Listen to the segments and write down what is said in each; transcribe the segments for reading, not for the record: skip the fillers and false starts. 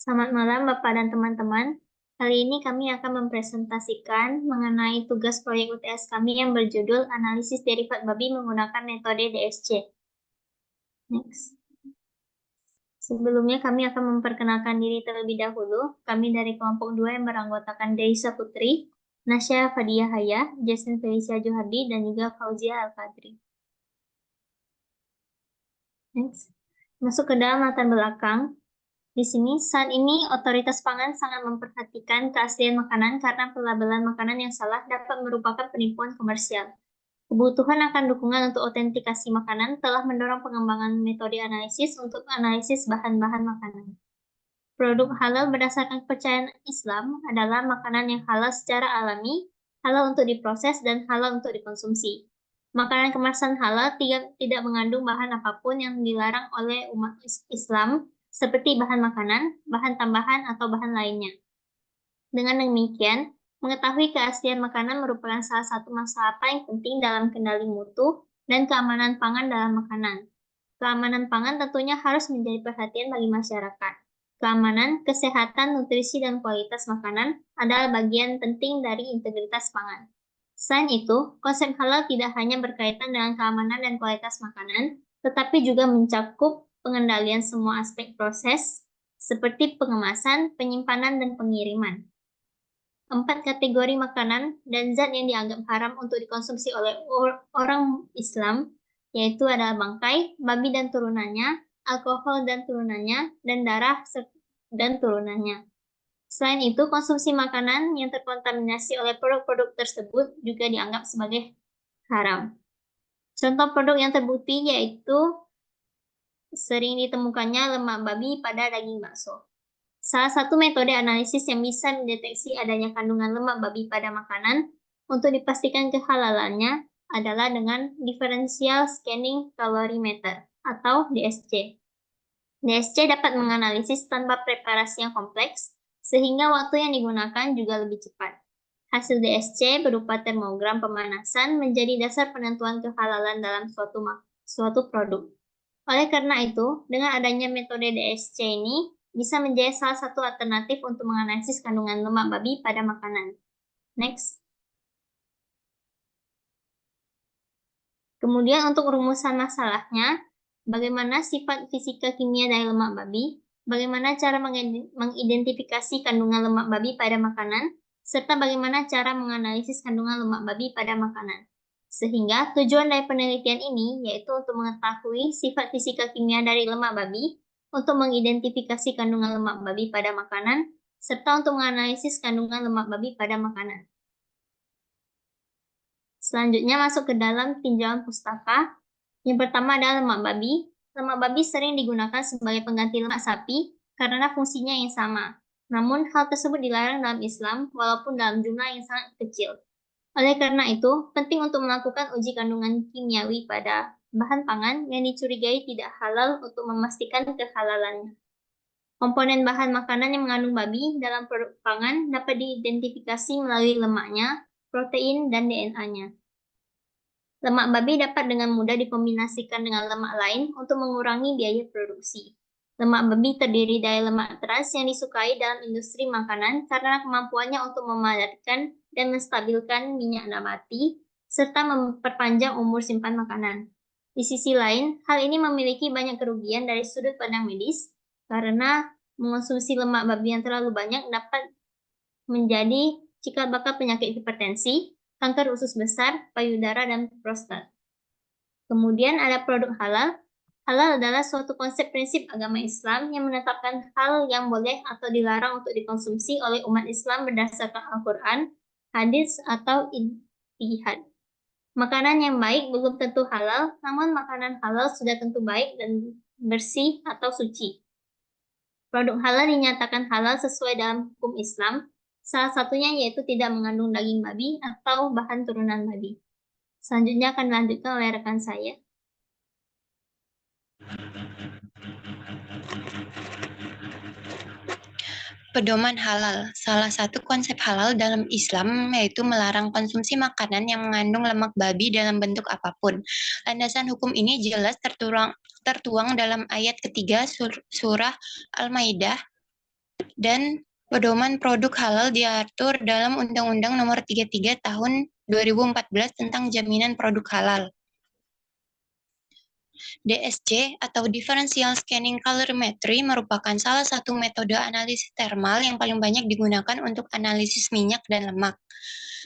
Selamat malam Bapak dan teman-teman. Kali ini kami akan mempresentasikan mengenai tugas proyek UTS kami yang berjudul Analisis Derivat Babi menggunakan metode DSC. Next. Sebelumnya kami akan memperkenalkan diri terlebih dahulu. Kami dari kelompok 2 yang beranggotakan Deisa Putri, Nasya Fadia Haya, Jason Felicia Johardi, dan juga Fauzia Al-Qadri. Next. Masuk ke dalam latar belakang. Di sini, saat ini otoritas pangan sangat memperhatikan keaslian makanan karena pelabelan makanan yang salah dapat merupakan penipuan komersial. Kebutuhan akan dukungan untuk autentikasi makanan telah mendorong pengembangan metode analisis untuk analisis bahan-bahan makanan. Produk halal berdasarkan kepercayaan Islam adalah makanan yang halal secara alami, halal untuk diproses, dan halal untuk dikonsumsi. Makanan kemasan halal tidak mengandung bahan apapun yang dilarang oleh umat Islam, seperti bahan makanan, bahan tambahan, atau bahan lainnya. Dengan demikian, mengetahui keaslian makanan merupakan salah satu masalah paling penting dalam kendali mutu dan keamanan pangan dalam makanan. Keamanan pangan tentunya harus menjadi perhatian bagi masyarakat. Keamanan, kesehatan, nutrisi, dan kualitas makanan adalah bagian penting dari integritas pangan. Selain itu, konsep halal tidak hanya berkaitan dengan keamanan dan kualitas makanan, tetapi juga mencakup pengendalian semua aspek proses, seperti pengemasan, penyimpanan, dan pengiriman. 4 kategori makanan dan zat yang dianggap haram untuk dikonsumsi oleh orang Islam, yaitu adalah bangkai, babi dan turunannya, alkohol dan turunannya, dan darah dan turunannya. Selain itu, konsumsi makanan yang terkontaminasi oleh produk-produk tersebut juga dianggap sebagai haram. Contoh produk yang terbukti yaitu sering ditemukannya lemak babi pada daging bakso. Salah satu metode analisis yang bisa mendeteksi adanya kandungan lemak babi pada makanan untuk dipastikan kehalalannya adalah dengan Differential Scanning Calorimeter atau DSC. DSC dapat menganalisis tanpa preparasi yang kompleks, sehingga waktu yang digunakan juga lebih cepat. Hasil DSC berupa termogram pemanasan menjadi dasar penentuan kehalalan dalam suatu produk. Oleh karena itu, dengan adanya metode DSC ini, bisa menjadi salah satu alternatif untuk menganalisis kandungan lemak babi pada makanan. Next. Kemudian untuk rumusan masalahnya, bagaimana sifat fisika kimia dari lemak babi, bagaimana cara mengidentifikasi kandungan lemak babi pada makanan, serta bagaimana cara menganalisis kandungan lemak babi pada makanan. Sehingga tujuan dari penelitian ini yaitu untuk mengetahui sifat fisika kimia dari lemak babi, untuk mengidentifikasi kandungan lemak babi pada makanan, serta untuk menganalisis kandungan lemak babi pada makanan. Selanjutnya masuk ke dalam tinjauan pustaka. Yang pertama adalah lemak babi. Lemak babi sering digunakan sebagai pengganti lemak sapi karena fungsinya yang sama. Namun hal tersebut dilarang dalam Islam walaupun dalam jumlah yang sangat kecil. Oleh karena itu, penting untuk melakukan uji kandungan kimiawi pada bahan pangan yang dicurigai tidak halal untuk memastikan kehalalannya. Komponen bahan makanan yang mengandung babi dalam produk pangan dapat diidentifikasi melalui lemaknya, protein, dan DNA-nya. Lemak babi dapat dengan mudah dikombinasikan dengan lemak lain untuk mengurangi biaya produksi. Lemak babi terdiri dari lemak trans yang disukai dalam industri makanan karena kemampuannya untuk memadatkan dan menstabilkan minyak nabati, serta memperpanjang umur simpan makanan. Di sisi lain, hal ini memiliki banyak kerugian dari sudut pandang medis, karena mengonsumsi lemak babi yang terlalu banyak dapat menjadi cikal bakal penyakit hipertensi, kanker usus besar, payudara, dan prostat. Kemudian ada produk halal. Halal adalah suatu konsep prinsip agama Islam yang menetapkan hal yang boleh atau dilarang untuk dikonsumsi oleh umat Islam berdasarkan Al-Quran, hadis, atau ijtihad. Makanan yang baik belum tentu halal, namun makanan halal sudah tentu baik dan bersih atau suci. Produk halal dinyatakan halal sesuai dalam hukum Islam, salah satunya yaitu tidak mengandung daging babi atau bahan turunan babi. Selanjutnya akan dilanjutkan oleh rekan saya. Pedoman halal. Salah satu konsep halal dalam Islam yaitu melarang konsumsi makanan yang mengandung lemak babi dalam bentuk apapun. Landasan hukum ini jelas tertuang dalam ayat ketiga surah Al-Maidah dan pedoman produk halal diatur dalam Undang-Undang Nomor 33 Tahun 2014 tentang jaminan produk halal. DSC atau Differential Scanning Calorimetry merupakan salah satu metode analisis termal yang paling banyak digunakan untuk analisis minyak dan lemak.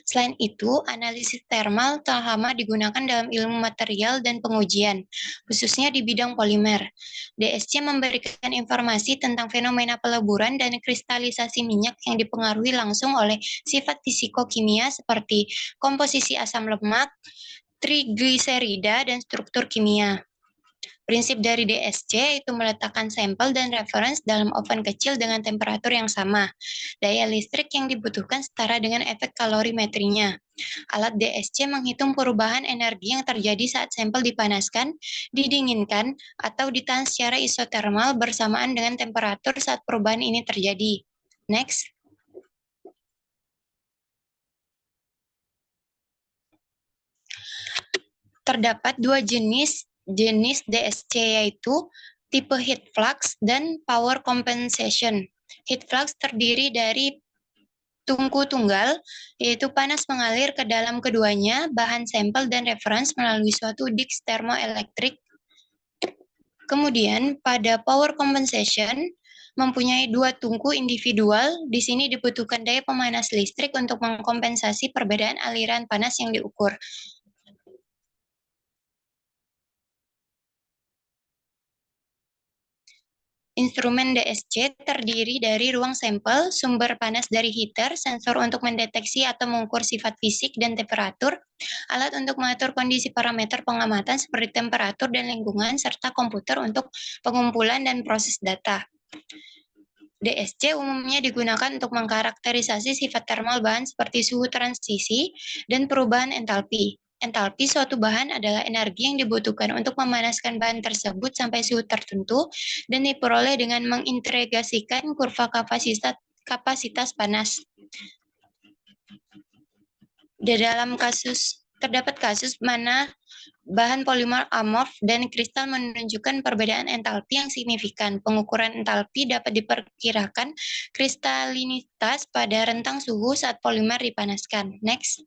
Selain itu, analisis termal telah lama digunakan dalam ilmu material dan pengujian, khususnya di bidang polimer. DSC memberikan informasi tentang fenomena peleburan dan kristalisasi minyak yang dipengaruhi langsung oleh sifat fisikokimia seperti komposisi asam lemak, trigliserida, dan struktur kimia. Prinsip dari DSC itu meletakkan sampel dan reference dalam oven kecil dengan temperatur yang sama. Daya listrik yang dibutuhkan setara dengan efek kalorimetrinya. Alat DSC menghitung perubahan energi yang terjadi saat sampel dipanaskan, didinginkan, atau ditahan secara isotermal bersamaan dengan temperatur saat perubahan ini terjadi. Next. Terdapat dua jenis DSC, yaitu tipe heat flux dan power compensation. Heat flux terdiri dari tungku tunggal, yaitu panas mengalir ke dalam keduanya, bahan sampel dan reference melalui suatu disk termoelektrik. Kemudian, pada power compensation, mempunyai dua tungku individual. Di sini dibutuhkan daya pemanas listrik untuk mengkompensasi perbedaan aliran panas yang diukur. Instrumen DSC terdiri dari ruang sampel, sumber panas dari heater, sensor untuk mendeteksi atau mengukur sifat fisik dan temperatur, alat untuk mengatur kondisi parameter pengamatan seperti temperatur dan lingkungan, serta komputer untuk pengumpulan dan proses data. DSC umumnya digunakan untuk mengkarakterisasi sifat termal bahan seperti suhu transisi dan perubahan entalpi. Entalpi suatu bahan adalah energi yang dibutuhkan untuk memanaskan bahan tersebut sampai suhu tertentu dan diperoleh dengan mengintegrasikan kurva kapasitas panas. Terdapat kasus mana bahan polimer amorf dan kristal menunjukkan perbedaan entalpi yang signifikan. Pengukuran entalpi dapat diperkirakan kristalinitas pada rentang suhu saat polimer dipanaskan. Next.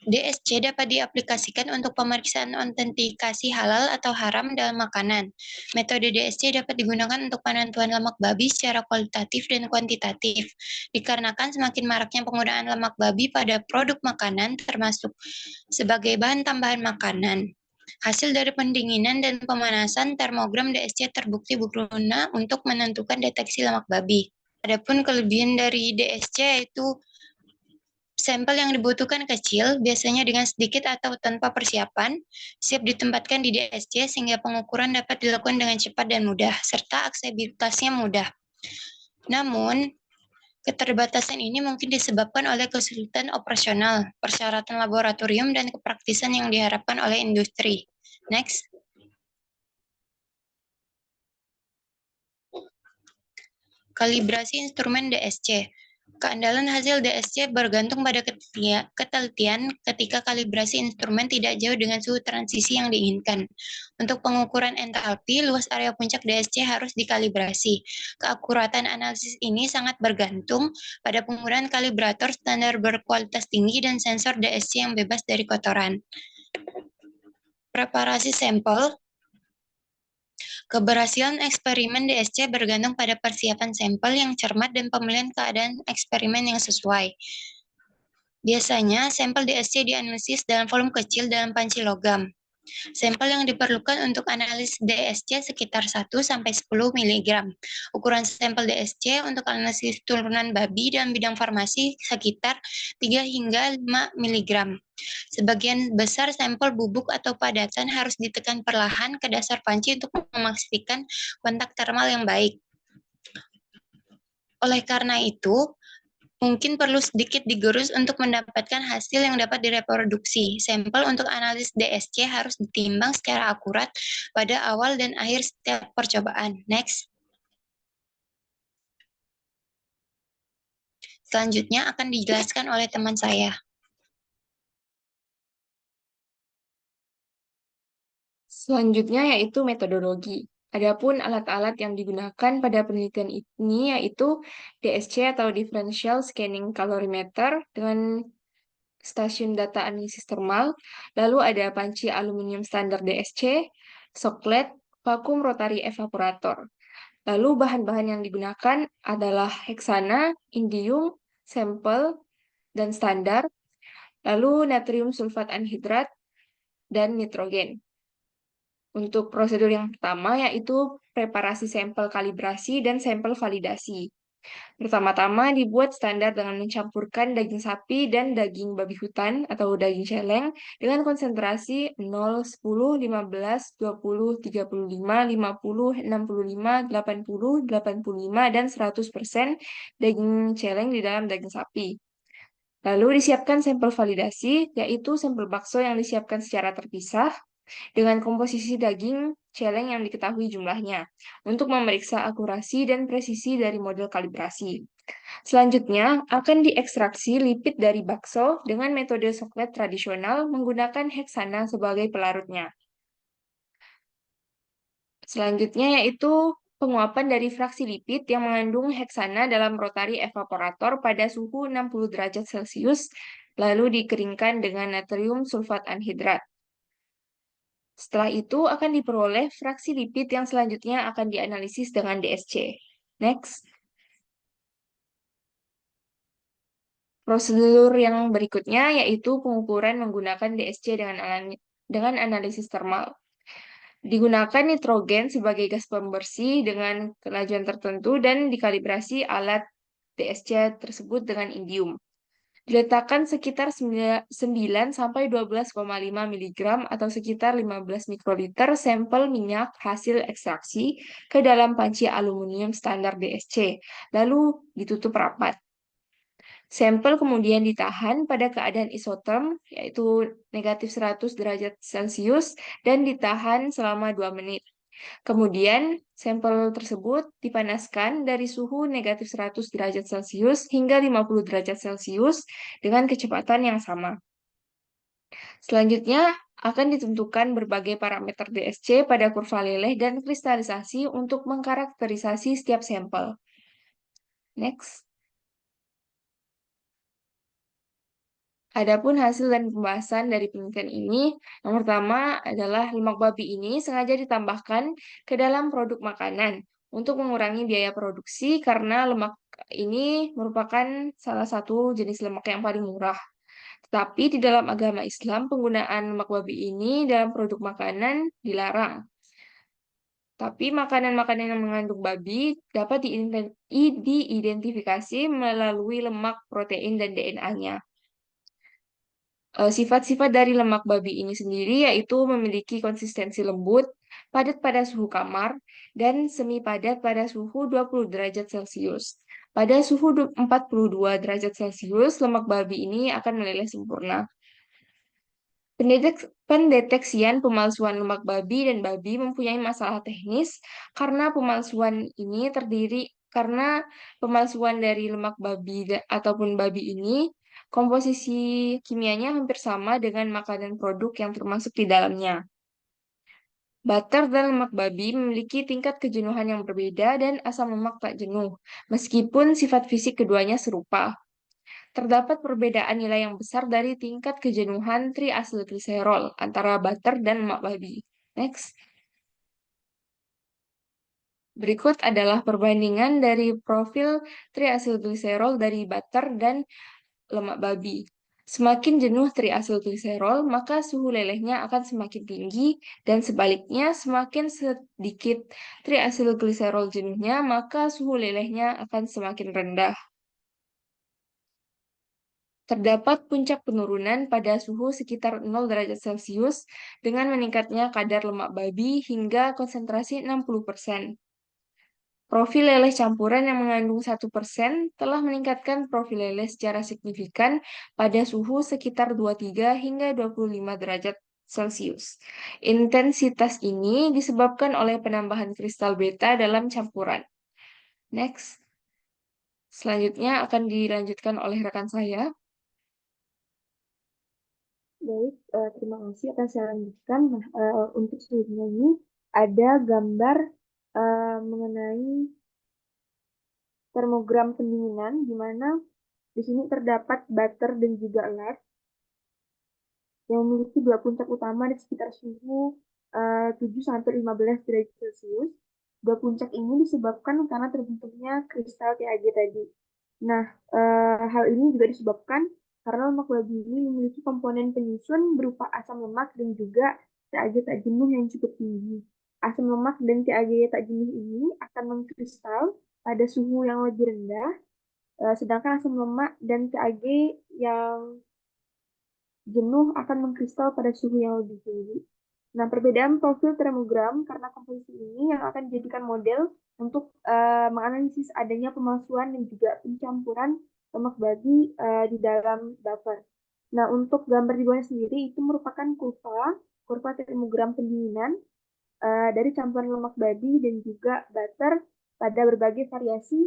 DSC dapat diaplikasikan untuk pemeriksaan autentikasi halal atau haram dalam makanan. Metode DSC dapat digunakan untuk penentuan lemak babi secara kualitatif dan kuantitatif. Dikarenakan semakin maraknya penggunaan lemak babi pada produk makanan, termasuk sebagai bahan tambahan makanan. Hasil dari pendinginan dan pemanasan termogram DSC terbukti berguna untuk menentukan deteksi lemak babi. Adapun kelebihan dari DSC yaitu sampel yang dibutuhkan kecil, biasanya dengan sedikit atau tanpa persiapan, siap ditempatkan di DSC sehingga pengukuran dapat dilakukan dengan cepat dan mudah, serta aksesibilitasnya mudah. Namun, keterbatasan ini mungkin disebabkan oleh kesulitan operasional, persyaratan laboratorium, dan kepraktisan yang diharapkan oleh industri. Next. Kalibrasi instrumen DSC. Keandalan hasil DSC bergantung pada ketelitian ketika kalibrasi instrumen tidak jauh dengan suhu transisi yang diinginkan. Untuk pengukuran entalpi, luas area puncak DSC harus dikalibrasi. Keakuratan analisis ini sangat bergantung pada penggunaan kalibrator standar berkualitas tinggi dan sensor DSC yang bebas dari kotoran. Preparasi sampel. Keberhasilan eksperimen DSC bergantung pada persiapan sampel yang cermat dan pemilihan keadaan eksperimen yang sesuai. Biasanya, sampel DSC dianalisis dalam volume kecil dalam panci logam. Sampel yang diperlukan untuk analisis DSC sekitar 1-10 mg. Ukuran sampel DSC untuk analisis turunan babi dalam bidang farmasi sekitar 3 hingga 5 mg. Sebagian besar sampel bubuk atau padatan harus ditekan perlahan ke dasar panci untuk memastikan kontak termal yang baik. Oleh karena itu, mungkin perlu sedikit digerus untuk mendapatkan hasil yang dapat direproduksi. Sampel untuk analisis DSC harus ditimbang secara akurat pada awal dan akhir setiap percobaan. Next. Selanjutnya akan dijelaskan oleh teman saya. Selanjutnya yaitu metodologi. Adapun alat-alat yang digunakan pada penelitian ini yaitu DSC atau Differential Scanning Calorimeter dengan stasiun data analisis termal, lalu ada panci aluminium standar DSC, soklet, vakum rotary evaporator. Lalu bahan-bahan yang digunakan adalah heksana, indium, sampel, dan standar, lalu natrium sulfat anhidrat, dan nitrogen. Untuk prosedur yang pertama yaitu preparasi sampel kalibrasi dan sampel validasi. Pertama-tama dibuat standar dengan mencampurkan daging sapi dan daging babi hutan atau daging celeng dengan konsentrasi 0, 10, 15, 20, 35, 50, 65, 80, 85, dan 100% daging celeng di dalam daging sapi. Lalu disiapkan sampel validasi, yaitu sampel bakso yang disiapkan secara terpisah dengan komposisi daging celeng yang diketahui jumlahnya untuk memeriksa akurasi dan presisi dari model kalibrasi. Selanjutnya, akan diekstraksi lipid dari bakso dengan metode soklet tradisional menggunakan heksana sebagai pelarutnya. Selanjutnya yaitu penguapan dari fraksi lipid yang mengandung heksana dalam rotary evaporator pada suhu 60 derajat Celcius, lalu dikeringkan dengan natrium sulfat anhidrat. Setelah itu akan diperoleh fraksi lipid yang selanjutnya akan dianalisis dengan DSC. Next. Prosedur yang berikutnya yaitu pengukuran menggunakan DSC dengan analisis termal. Digunakan nitrogen sebagai gas pembersih dengan kelajuan tertentu dan dikalibrasi alat DSC tersebut dengan indium. Diletakkan sekitar 9 sampai 12,5 mg atau sekitar 15 mikroliter sampel minyak hasil ekstraksi ke dalam panci aluminium standar DSC, lalu ditutup rapat. Sampel kemudian ditahan pada keadaan isoterm, yaitu negatif 100 derajat Celcius, dan ditahan selama 2 menit. Kemudian, sampel tersebut dipanaskan dari suhu negatif 100 derajat Celcius hingga 50 derajat Celcius dengan kecepatan yang sama. Selanjutnya, akan ditentukan berbagai parameter DSC pada kurva leleh dan kristalisasi untuk mengkarakterisasi setiap sampel. Next. Adapun hasil dan pembahasan dari penelitian ini, yang pertama adalah lemak babi ini sengaja ditambahkan ke dalam produk makanan untuk mengurangi biaya produksi karena lemak ini merupakan salah satu jenis lemak yang paling murah. Tetapi di dalam agama Islam, penggunaan lemak babi ini dalam produk makanan dilarang. Tapi makanan-makanan yang mengandung babi dapat diidentifikasi melalui lemak, protein, dan DNA-nya. Sifat-sifat dari lemak babi ini sendiri yaitu memiliki konsistensi lembut, padat pada suhu kamar, dan semi padat pada suhu 20 derajat Celcius. Pada suhu 42 derajat Celcius, lemak babi ini akan meleleh sempurna. Pendeteksian pemalsuan lemak babi dan babi mempunyai masalah teknis karena pemalsuan dari lemak babi ataupun babi ini komposisi kimianya hampir sama dengan makanan produk yang termasuk di dalamnya. Butter dan lemak babi memiliki tingkat kejenuhan yang berbeda dan asam lemak tak jenuh, meskipun sifat fisik keduanya serupa. Terdapat perbedaan nilai yang besar dari tingkat kejenuhan triasilgliserol antara butter dan lemak babi. Next. Berikut adalah perbandingan dari profil triasilgliserol dari butter dan lemak babi. Semakin jenuh triasilgliserol, maka suhu lelehnya akan semakin tinggi, dan sebaliknya semakin sedikit triasilgliserol jenuhnya, maka suhu lelehnya akan semakin rendah. Terdapat puncak penurunan pada suhu sekitar 0 derajat Celcius dengan meningkatnya kadar lemak babi hingga konsentrasi 60%. Profil leleh campuran yang mengandung 1% telah meningkatkan profil leleh secara signifikan pada suhu sekitar 23 hingga 25 derajat Celcius. Intensitas ini disebabkan oleh penambahan kristal beta dalam campuran. Next. Selanjutnya akan dilanjutkan oleh rekan saya. Baik, terima kasih akan saya lanjutkan. Nah, untuk selanjutnya ini ada gambar mengenai termogram pendinginan, di mana di sini terdapat butter dan juga led yang memiliki dua puncak utama di sekitar suhu 7-15 derajat Celcius. Dua puncak ini disebabkan karena terbentuknya kristal TAG tadi. Nah, hal ini juga disebabkan karena lemak babi ini memiliki komponen penyusun berupa asam lemak dan juga TAG tak jenuh yang cukup tinggi. Asam lemak dan TAG tak jenuh ini akan mengkristal pada suhu yang lebih rendah, sedangkan asam lemak dan TAG yang jenuh akan mengkristal pada suhu yang lebih tinggi. Nah, perbedaan profil termogram karena komposisi ini yang akan dijadikan model untuk menganalisis adanya pemalsuan dan juga pencampuran lemak babi di dalam buffer. Nah, untuk gambar di bawahnya sendiri itu merupakan kurva termogram pendinginan dari campuran lemak babi dan juga butter pada berbagai variasi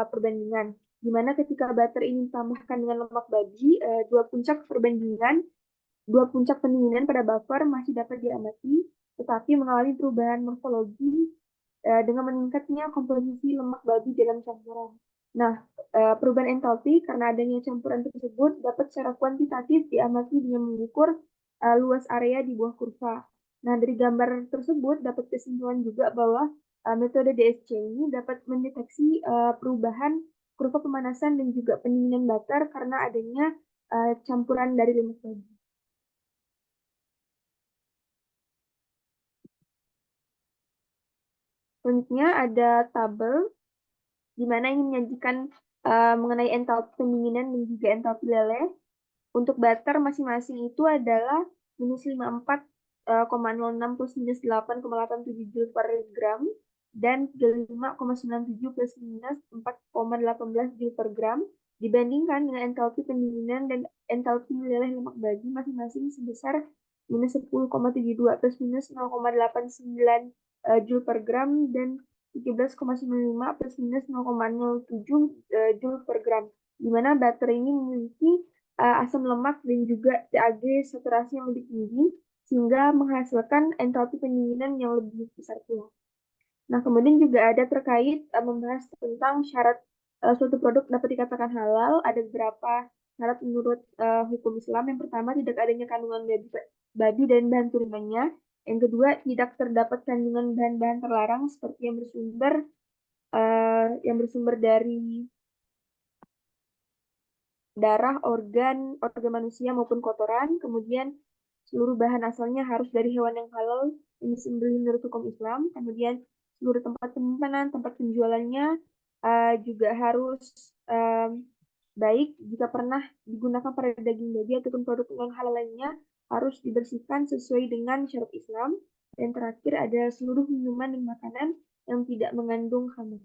perbandingan. Di mana ketika butter ini ditambahkan dengan lemak babi, dua puncak pendinginan pada buffer masih dapat diamati, tetapi mengalami perubahan morfologi dengan meningkatnya komposisi lemak babi dalam campuran. Nah, perubahan entalpi karena adanya campuran tersebut dapat secara kuantitatif diamati dengan mengukur luas area di bawah kurva. Nah, dari gambar tersebut dapat kesimpulan juga bahwa metode DSC ini dapat mendeteksi perubahan kurva pemanasan dan juga pendinginan butter karena adanya campuran dari lemak babi. Selanjutnya ada tabel di mana ini menyajikan mengenai entalpi pendinginan dan juga entalpi leleh. Untuk butter masing-masing itu adalah minus 54,06 plus minus 8,87 joule per gram dan 35,97 plus minus 4,18 joule per gram dibandingkan dengan entalpi pendinginan dan entalpi leleh lemak babi masing-masing sebesar minus 10,72 plus minus 0,89 joule per gram dan 17,95 plus minus 0,07 joule per gram, di mana baterai ini memiliki asam lemak dan juga TAG saturasi yang lebih tinggi, sehingga menghasilkan entalpi pendinginan yang lebih besar pula. Nah, kemudian juga ada terkait membahas tentang syarat suatu produk dapat dikatakan halal. Ada beberapa syarat menurut hukum Islam. Yang pertama, tidak adanya kandungan babi dan bahan turunannya. Yang kedua, tidak terdapat kandungan bahan-bahan terlarang seperti yang bersumber dari darah, organ manusia maupun kotoran. Kemudian seluruh bahan asalnya harus dari hewan yang halal yang disembelih menurut hukum Islam. Kemudian seluruh tempat penyimpanan, tempat penjualannya juga harus baik. Jika pernah digunakan pada daging babi ataupun produk non halal lainnya harus dibersihkan sesuai dengan syarat Islam. Dan terakhir ada seluruh minuman dan makanan yang tidak mengandung khamar.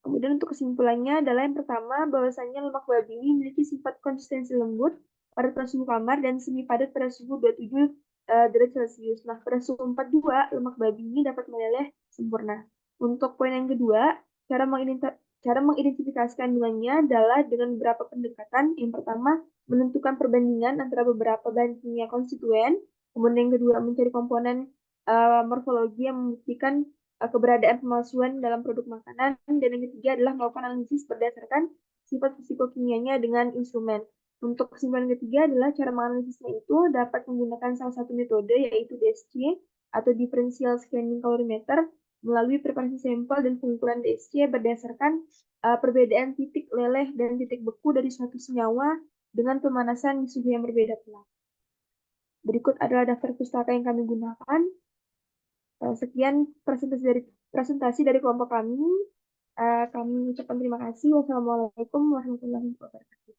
Kemudian untuk kesimpulannya adalah yang pertama, bahwasannya lemak babi ini memiliki sifat konsistensi lembut pada suhu kamar dan semi padat pada suhu 27 derajat Celcius. Nah, pada suhu 42, lemak babi ini dapat meleleh sempurna. Untuk poin yang kedua, cara mengidentifikasi kandungannya adalah dengan beberapa pendekatan. Yang pertama, menentukan perbandingan antara beberapa bahan kimia konstituen. Kemudian yang kedua, mencari komponen morfologi yang membuktikan keberadaan pemalsuan dalam produk makanan, dan yang ketiga adalah melakukan analisis berdasarkan sifat fisikokimianya dengan instrumen. Untuk kesimpulan ketiga adalah cara menganalisisnya itu dapat menggunakan salah satu metode yaitu DSC atau Differential Scanning Calorimeter melalui preparasi sampel dan pengukuran DSC berdasarkan perbedaan titik leleh dan titik beku dari suatu senyawa dengan pemanasan di suhu yang berbeda pula. Berikut adalah daftar pustaka yang kami gunakan. Sekian presentasi dari kelompok kami. Kami ucapkan terima kasih. Wassalamualaikum warahmatullahi wabarakatuh.